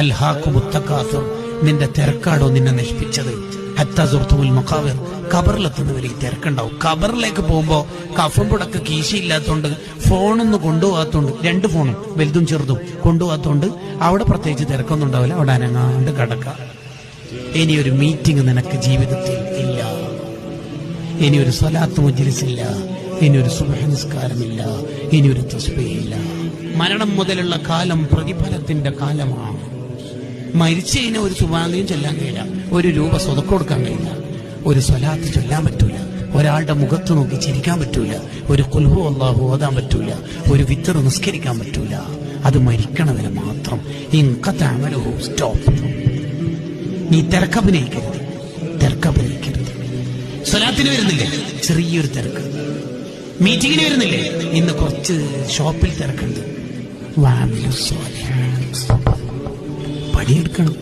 അൽഹാഖുമുത് തകാസുർ, നിന്റെ തിരക്കാടോ നിന്നെ നശിപ്പിച്ചത്. ഹത്താ സുർത്തുൽ മഖാബിർ, ഖബറിലെത്തുന്നവരെ ഈ തിരക്കുണ്ടാവും. ഖബറിലേക്ക് പോകുമ്പോ കഫൻ പുടക്ക് കീശയില്ലാത്തോണ്ട് ഫോണൊന്നും കൊണ്ടുപോകാത്തോണ്ട്, 2 ഫോണും വലുതും ചെറുതും കൊണ്ടുപോകാത്തോണ്ട് അവിടെ പ്രത്യേകിച്ച് തിരക്കൊന്നും ഉണ്ടാവില്ല. അവിടെ അനങ്ങാണ്ട് കിടക്കാം. ഇനിയൊരു മീറ്റിംഗ് നിനക്ക് ജീവിതത്തിൽ ഇല്ല, ഇനിയൊരു സ്വലാത്ത് മജ്ലിസ് ഇല്ല, ഇനിയൊരു സുബ്ഹ് നിസ്കാരമില്ല, ഇനിയൊരു തസ്ബീഹില്ല. മരണം മുതലുള്ള കാലം പ്രതിഫലത്തിന്റെ കാലമാണ്. മരിച്ചു കഴിഞ്ഞാൽ ഒരു സുബ്ഹാനയും ചൊല്ലാൻ കഴിയില്ല, 1 രൂപ സ്വതക്ക കൊടുക്കാൻ കഴിയില്ല, ഒരു സ്വലാത്ത് ചൊല്ലാൻ പറ്റൂല, ഒരാളുടെ മുഖത്ത് നോക്കി ചിരിക്കാൻ പറ്റൂല, ഒരു ഖുൽ ഹു അല്ലാഹു ഓതാൻ പറ്റൂല, ഒരു വിത്തർ നിസ്കരിക്കാൻ പറ്റൂല. അത് മരിക്കണവരെ മാത്രം. സ്റ്റോപ്പ്. നീ തിരക്കഭിനയിക്കരുത്. സ്വലാത്തിന് വരുന്നില്ലേ, ചെറിയൊരു തിരക്ക്. മീറ്റിങ്ങിന് വരുന്നില്ലേ, ഇന്ന് കുറച്ച് ഷോപ്പിൽ തിരക്കുണ്ട്. പണിയെടുക്കണം.